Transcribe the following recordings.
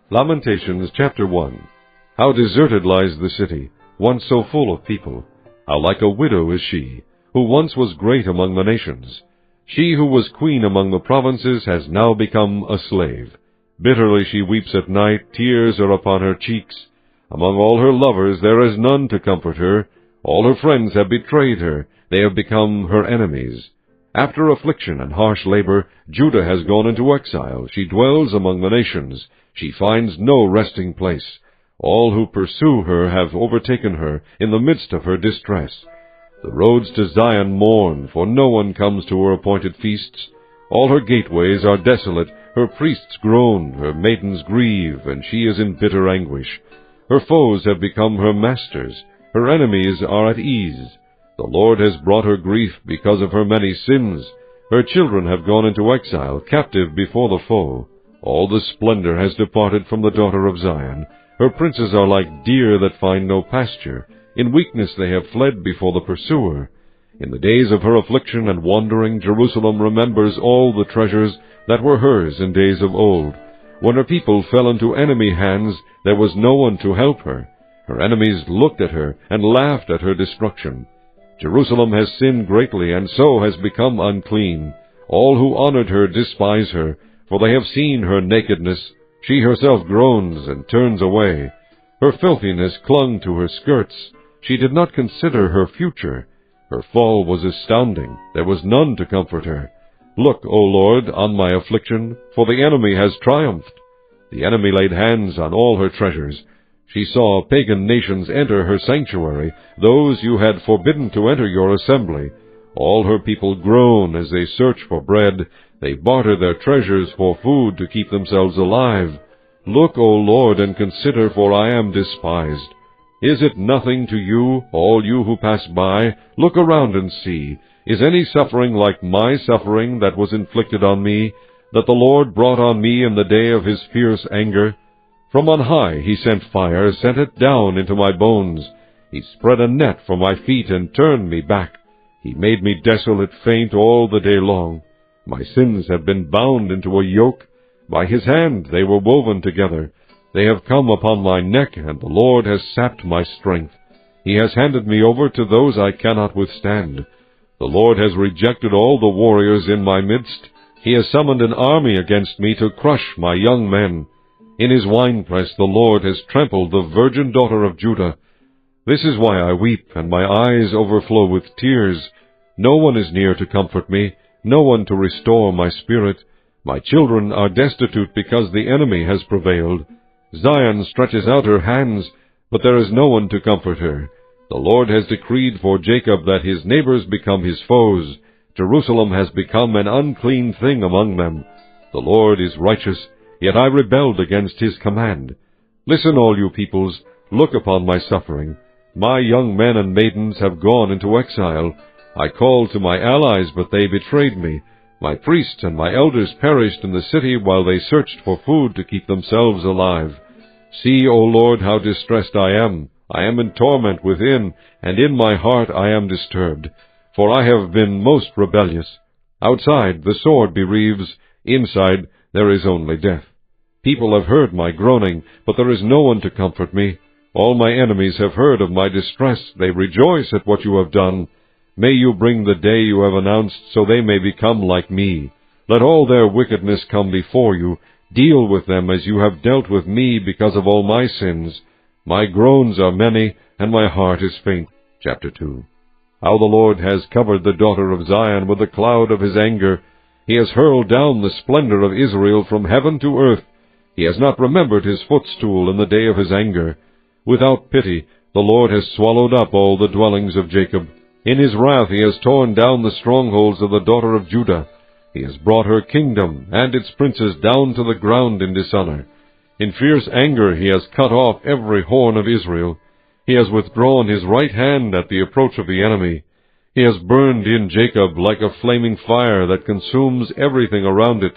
Lamentations chapter 1. How deserted lies the city, once so full of people! How like a widow is she, who once was great among the nations! She who was queen among the provinces has now become a slave. Bitterly she weeps at night, tears are upon her cheeks. Among all her lovers there is none to comfort her. All her friends have betrayed her, they have become her enemies. After affliction and harsh labor, Judah has gone into exile. She dwells among the nations. She finds no resting place. All who pursue her have overtaken her in the midst of her distress. The roads to Zion mourn, for no one comes to her appointed feasts. All her gateways are desolate, her priests groan, her maidens grieve, and she is in bitter anguish. Her foes have become her masters, her enemies are at ease. The Lord has brought her grief because of her many sins. Her children have gone into exile, captive before the foe. All the splendor has departed from the daughter of Zion. Her princes are like deer that find no pasture. In weakness they have fled before the pursuer. In the days of her affliction and wandering, Jerusalem remembers all the treasures that were hers in days of old. When her people fell into enemy hands, there was no one to help her. Her enemies looked at her and laughed at her destruction. Jerusalem has sinned greatly, and so has become unclean. All who honored her despise her, for they have seen her nakedness. She herself groans and turns away. Her filthiness clung to her skirts. She did not consider her future. Her fall was astounding. There was none to comfort her. Look, O Lord, on my affliction, for the enemy has triumphed. The enemy laid hands on all her treasures. She saw pagan nations enter her sanctuary, those you had forbidden to enter your assembly. All her people groan as they search for bread. They barter their treasures for food to keep themselves alive. Look, O Lord, and consider, for I am despised. Is it nothing to you, all you who pass by? Look around and see. Is any suffering like my suffering that was inflicted on me, that the Lord brought on me in the day of his fierce anger? From on high he sent fire, sent it down into my bones. He spread a net for my feet and turned me back. He made me desolate, faint all the day long. My sins have been bound into a yoke. By his hand they were woven together. They have come upon my neck, and the Lord has sapped my strength. He has handed me over to those I cannot withstand. The Lord has rejected all the warriors in my midst. He has summoned an army against me to crush my young men. In his winepress the Lord has trampled the virgin daughter of Judah. This is why I weep, and my eyes overflow with tears. No one is near to comfort me, no one to restore my spirit. My children are destitute because the enemy has prevailed. Zion stretches out her hands, but there is no one to comfort her. The Lord has decreed for Jacob that his neighbors become his foes. Jerusalem has become an unclean thing among them. The Lord is righteous, yet I rebelled against his command. Listen, all you peoples, look upon my suffering. My young men and maidens have gone into exile. I called to my allies, but they betrayed me. My priests and my elders perished in the city while they searched for food to keep themselves alive. See, O Lord, how distressed I am. I am in torment within, and in my heart I am disturbed. For I have been most rebellious. Outside the sword bereaves, inside there is only death. People have heard my groaning, but there is no one to comfort me. All my enemies have heard of my distress. They rejoice at what you have done. May you bring the day you have announced, so they may become like me. Let all their wickedness come before you. Deal with them as you have dealt with me because of all my sins. My groans are many, and my heart is faint. Chapter 2. How the Lord has covered the daughter of Zion with the cloud of his anger. He has hurled down the splendor of Israel from heaven to earth. He has not remembered his footstool in the day of his anger. Without pity, the Lord has swallowed up all the dwellings of Jacob. In his wrath he has torn down the strongholds of the daughter of Judah. He has brought her kingdom and its princes down to the ground in dishonor. In fierce anger he has cut off every horn of Israel. He has withdrawn his right hand at the approach of the enemy. He has burned in Jacob like a flaming fire that consumes everything around it.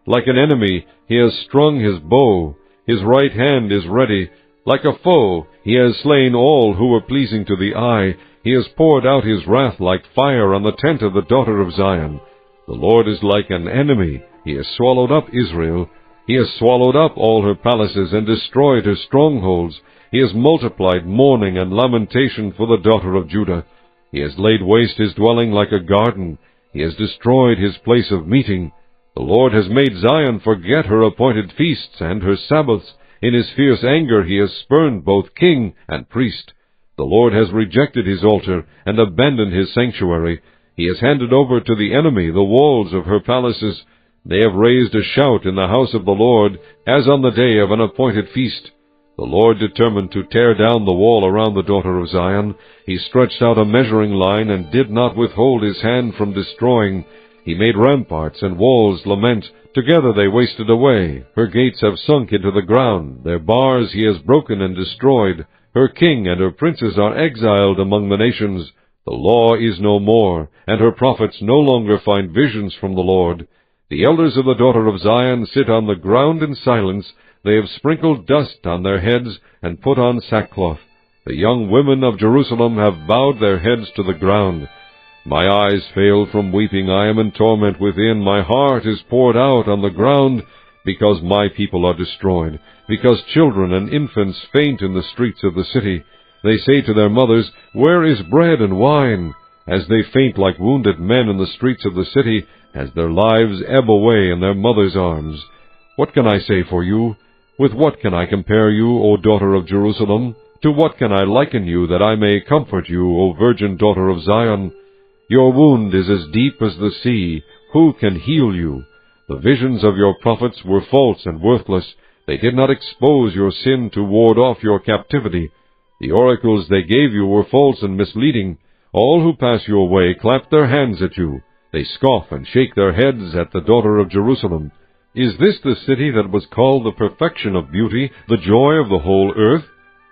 Like an enemy he has strung his bow. His right hand is ready. Like a foe he has slain all who were pleasing to the eye. He has poured out his wrath like fire on the tent of the daughter of Zion. The Lord is like an enemy. He has swallowed up Israel. He has swallowed up all her palaces and destroyed her strongholds. He has multiplied mourning and lamentation for the daughter of Judah. He has laid waste his dwelling like a garden. He has destroyed his place of meeting. The Lord has made Zion forget her appointed feasts and her Sabbaths. In his fierce anger he has spurned both king and priest. The Lord has rejected his altar and abandoned his sanctuary. He has handed over to the enemy the walls of her palaces. They have raised a shout in the house of the Lord, as on the day of an appointed feast. The Lord determined to tear down the wall around the daughter of Zion. He stretched out a measuring line and did not withhold his hand from destroying. He made ramparts and walls lament. Together they wasted away. Her gates have sunk into the ground. Their bars he has broken and destroyed. Her king and her princes are exiled among the nations. The law is no more, and her prophets no longer find visions from the Lord. The elders of the daughter of Zion sit on the ground in silence. They have sprinkled dust on their heads and put on sackcloth. The young women of Jerusalem have bowed their heads to the ground. My eyes fail from weeping. I am in torment within. My heart is poured out on the ground, because my people are destroyed, because children and infants faint in the streets of the city. They say to their mothers, "Where is bread and wine?" As they faint like wounded men in the streets of the city, as their lives ebb away in their mothers' arms. What can I say for you? With what can I compare you, O daughter of Jerusalem? To what can I liken you, that I may comfort you, O virgin daughter of Zion? Your wound is as deep as the sea. Who can heal you? The visions of your prophets were false and worthless. They did not expose your sin to ward off your captivity. The oracles they gave you were false and misleading. All who pass your way clap their hands at you. They scoff and shake their heads at the daughter of Jerusalem. Is this the city that was called the perfection of beauty, the joy of the whole earth?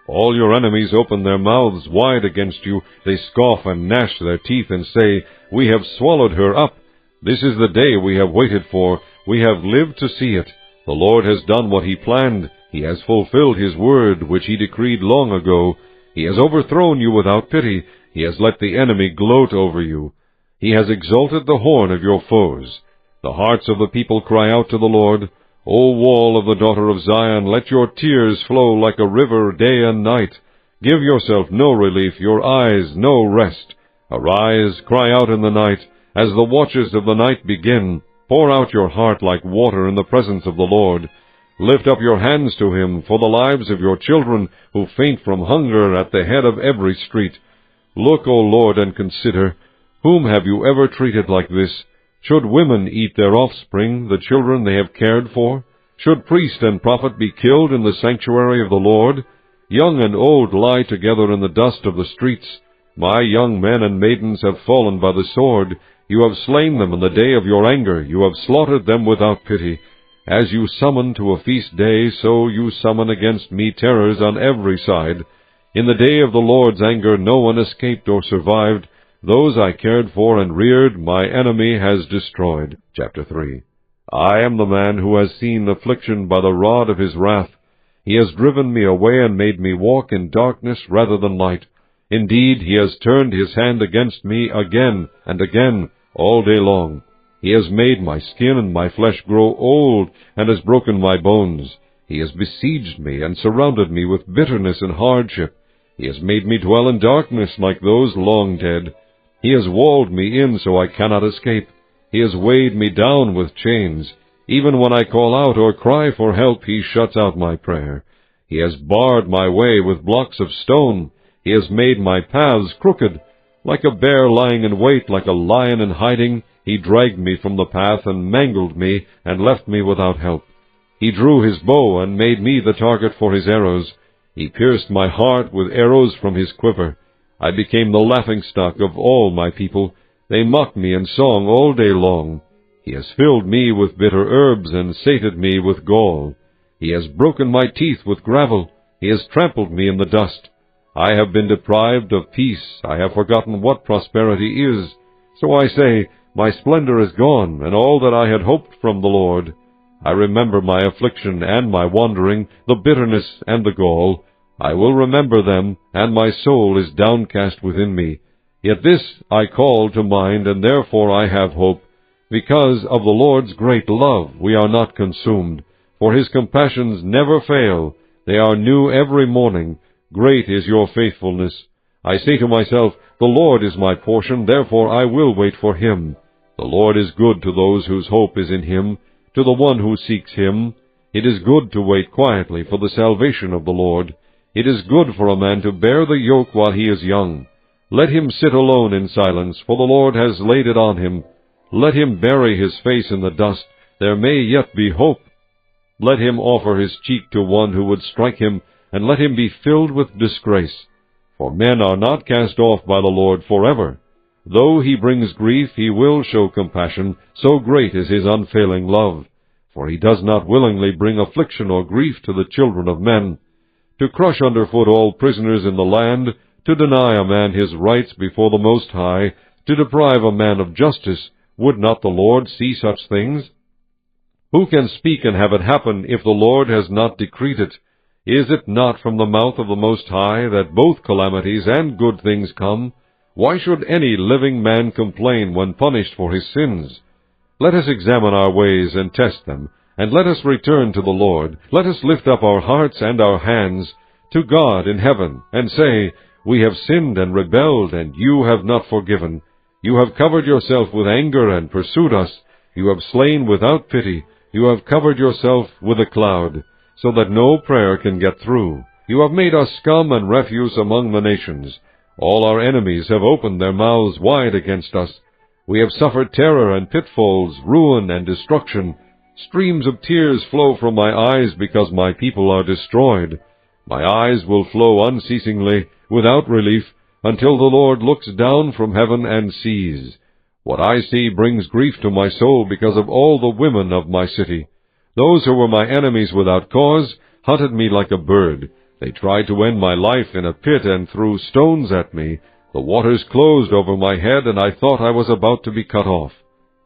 All your enemies open their mouths wide against you. They scoff and gnash their teeth and say, "We have swallowed her up. This is the day we have waited for. We have lived to see it. The Lord has done what he planned. He has fulfilled his word, which he decreed long ago. He has overthrown you without pity. He has let the enemy gloat over you. He has exalted the horn of your foes." The hearts of the people cry out to the Lord. O wall of the daughter of Zion, let your tears flow like a river day and night. Give yourself no relief, your eyes no rest. Arise, cry out in the night, as the watches of the night begin. Pour out your heart like water in the presence of the Lord. Lift up your hands to him for the lives of your children, who faint from hunger at the head of every street. Look, O Lord, and consider, whom have you ever treated like this? Should women eat their offspring, the children they have cared for? Should priest and prophet be killed in the sanctuary of the Lord? Young and old lie together in the dust of the streets. My young men and maidens have fallen by the sword. You have slain them in the day of your anger. You have slaughtered them without pity. As you summon to a feast day, so you summon against me terrors on every side. In the day of the Lord's anger no one escaped or survived. Those I cared for and reared, my enemy has destroyed. Chapter 3. I am the man who has seen affliction by the rod of his wrath. He has driven me away and made me walk in darkness rather than light. Indeed, he has turned his hand against me again and again all day long. He has made my skin and my flesh grow old, and has broken my bones. He has besieged me and surrounded me with bitterness and hardship. He has made me dwell in darkness like those long dead. He has walled me in so I cannot escape. He has weighed me down with chains. Even when I call out or cry for help, he shuts out my prayer. He has barred my way with blocks of stone. He has made my paths crooked. Like a bear lying in wait, like a lion in hiding, he dragged me from the path and mangled me and left me without help. He drew his bow and made me the target for his arrows. He pierced my heart with arrows from his quiver. I became the laughingstock of all my people. They mocked me in song all day long. He has filled me with bitter herbs and sated me with gall. He has broken my teeth with gravel. He has trampled me in the dust. I have been deprived of peace. I have forgotten what prosperity is. So I say, my splendor is gone, and all that I had hoped from the Lord. I remember my affliction and my wandering, the bitterness and the gall. I will remember them, and my soul is downcast within me. Yet this I call to mind, and therefore I have hope. Because of the Lord's great love we are not consumed, for his compassions never fail. They are new every morning. Great is your faithfulness. I say to myself, the Lord is my portion, therefore I will wait for him. The Lord is good to those whose hope is in him, to the one who seeks him. It is good to wait quietly for the salvation of the Lord. It is good for a man to bear the yoke while he is young. Let him sit alone in silence, for the Lord has laid it on him. Let him bury his face in the dust. There may yet be hope. Let him offer his cheek to one who would strike him, and let him be filled with disgrace. For men are not cast off by the Lord forever. Though he brings grief, he will show compassion, so great is his unfailing love. For he does not willingly bring affliction or grief to the children of men. To crush underfoot all prisoners in the land, to deny a man his rights before the Most High, to deprive a man of justice, would not the Lord see such things? Who can speak and have it happen if the Lord has not decreed it? Is it not from the mouth of the Most High that both calamities and good things come? Why should any living man complain when punished for his sins? Let us examine our ways and test them, and let us return to the Lord. Let us lift up our hearts and our hands to God in heaven, and say, We have sinned and rebelled, and you have not forgiven. You have covered yourself with anger and pursued us. You have slain without pity. You have covered yourself with a cloud, so that no prayer can get through. You have made us scum and refuse among the nations. All our enemies have opened their mouths wide against us. We have suffered terror and pitfalls, ruin and destruction. Streams of tears flow from my eyes because my people are destroyed. My eyes will flow unceasingly, without relief, until the Lord looks down from heaven and sees. What I see brings grief to my soul because of all the women of my city. Those who were my enemies without cause hunted me like a bird. They tried to end my life in a pit and threw stones at me. The waters closed over my head, and I thought I was about to be cut off.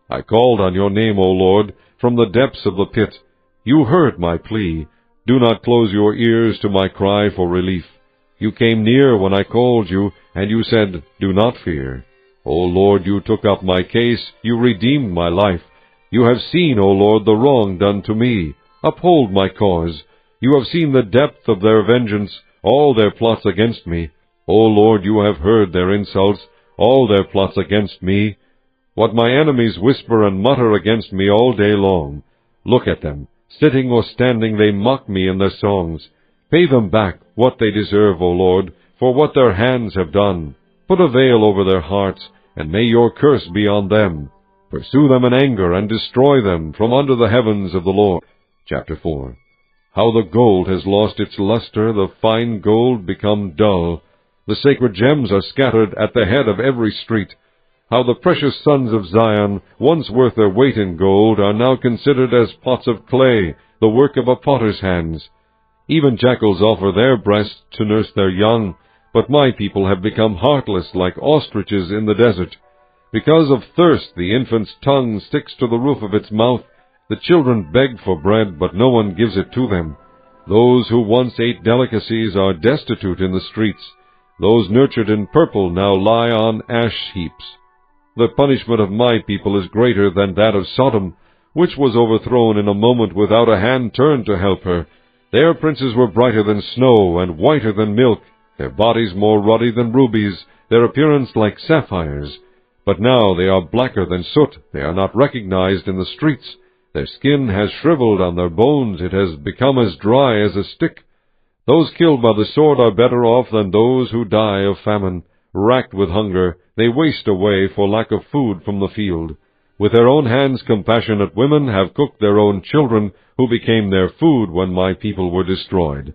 I called on your name, O Lord, from the depths of the pit. You heard my plea. Do not close your ears to my cry for relief. You came near when I called you, and you said, Do not fear. O Lord, you took up my case. You redeemed my life. You have seen, O Lord, the wrong done to me. Uphold my cause. You have seen the depth of their vengeance, all their plots against me. O Lord, you have heard their insults, all their plots against me. What my enemies whisper and mutter against me all day long. Look at them. Sitting or standing, they mock me in their songs. Pay them back what they deserve, O Lord, for what their hands have done. Put a veil over their hearts, and may your curse be on them. Pursue them in anger, and destroy them from under the heavens of the Lord. Chapter 4. How the gold has lost its luster, the fine gold become dull. The sacred gems are scattered at the head of every street. How the precious sons of Zion, once worth their weight in gold, are now considered as pots of clay, the work of a potter's hands. Even jackals offer their breasts to nurse their young, but my people have become heartless like ostriches in the desert. Because of thirst, the infant's tongue sticks to the roof of its mouth. The children beg for bread, but no one gives it to them. Those who once ate delicacies are destitute in the streets. Those nurtured in purple now lie on ash heaps. The punishment of my people is greater than that of Sodom, which was overthrown in a moment without a hand turned to help her. Their princes were brighter than snow and whiter than milk, their bodies more ruddy than rubies, their appearance like sapphires. But now they are blacker than soot, they are not recognized in the streets. Their skin has shriveled on their bones, it has become as dry as a stick. Those killed by the sword are better off than those who die of famine. Racked with hunger, they waste away for lack of food from the field. With their own hands compassionate women have cooked their own children, who became their food when my people were destroyed.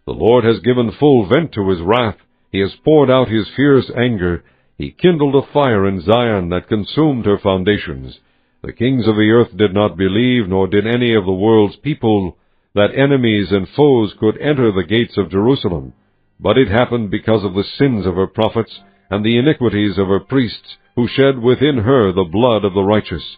The Lord has given full vent to his wrath. He has poured out his fierce anger. He kindled a fire in Zion that consumed her foundations. The kings of the earth did not believe, nor did any of the world's people, that enemies and foes could enter the gates of Jerusalem. But it happened because of the sins of her prophets and the iniquities of her priests, who shed within her the blood of the righteous.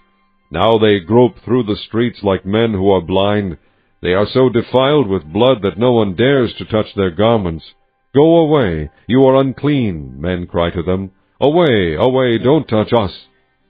Now they grope through the streets like men who are blind. They are so defiled with blood that no one dares to touch their garments. Go away, you are unclean, men cry to them. Away, away, don't touch us.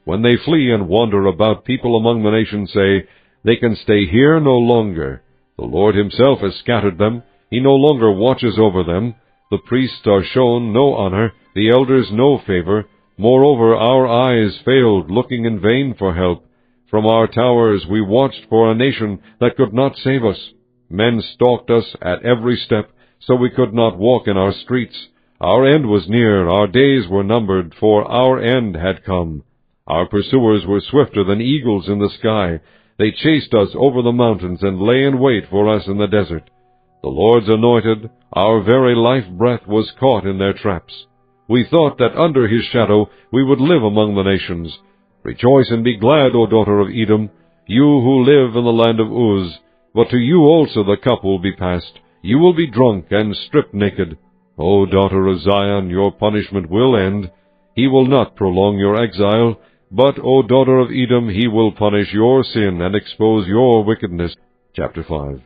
When they flee and wander about, people among the nations say, They can stay here no longer. The Lord himself has scattered them. He no longer watches over them. The priests are shown no honor, the elders no favor. Moreover, our eyes failed, looking in vain for help. From our towers we watched for a nation that could not save us. Men stalked us at every step, so we could not walk in our streets. Our end was near, our days were numbered, for our end had come. Our pursuers were swifter than eagles in the sky. They chased us over the mountains and lay in wait for us in the desert. The Lord's anointed, our very life breath, was caught in their traps. We thought that under his shadow we would live among the nations. Rejoice and be glad, O daughter of Edom, you who live in the land of Uz. But to you also the cup will be passed. You will be drunk and stripped naked. O daughter of Zion, your punishment will end. He will not prolong your exile. But, O daughter of Edom, he will punish your sin and expose your wickedness. Chapter 5.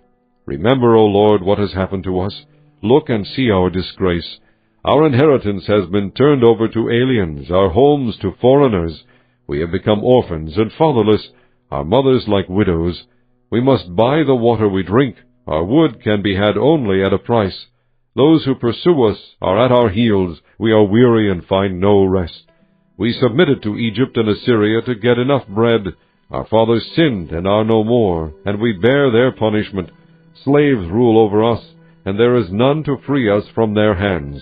Remember, O Lord, what has happened to us. Look and see our disgrace. Our inheritance has been turned over to aliens, our homes to foreigners. We have become orphans and fatherless, our mothers like widows. We must buy the water we drink. Our wood can be had only at a price. Those who pursue us are at our heels. We are weary and find no rest. We submitted to Egypt and Assyria to get enough bread. Our fathers sinned and are no more, and we bear their punishment. Slaves rule over us, and there is none to free us from their hands.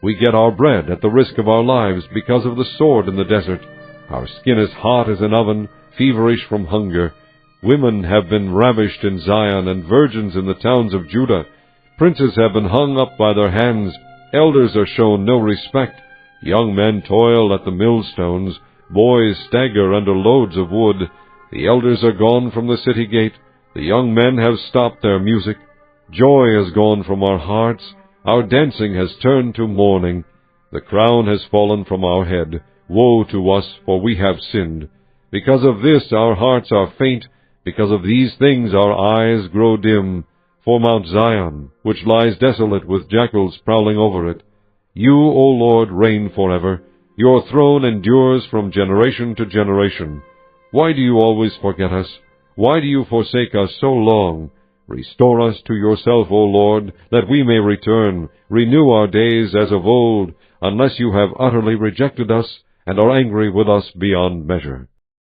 We get our bread at the risk of our lives because of the sword in the desert. Our skin is hot as an oven, feverish from hunger. Women have been ravished in Zion, and virgins in the towns of Judah. Princes have been hung up by their hands. Elders are shown no respect. Young men toil at the millstones. Boys stagger under loads of wood. The elders are gone from the city gate. The young men have stopped their music. Joy has gone from our hearts. Our dancing has turned to mourning. The crown has fallen from our head. Woe to us, for we have sinned. Because of this our hearts are faint. Because of these things our eyes grow dim. For Mount Zion, which lies desolate with jackals prowling over it. You, O Lord, reign forever. Your throne endures from generation to generation. Why do you always forget us? Why do you forsake us so long? Restore us to yourself, O Lord, that we may return. Renew our days as of old, unless you have utterly rejected us and are angry with us beyond measure.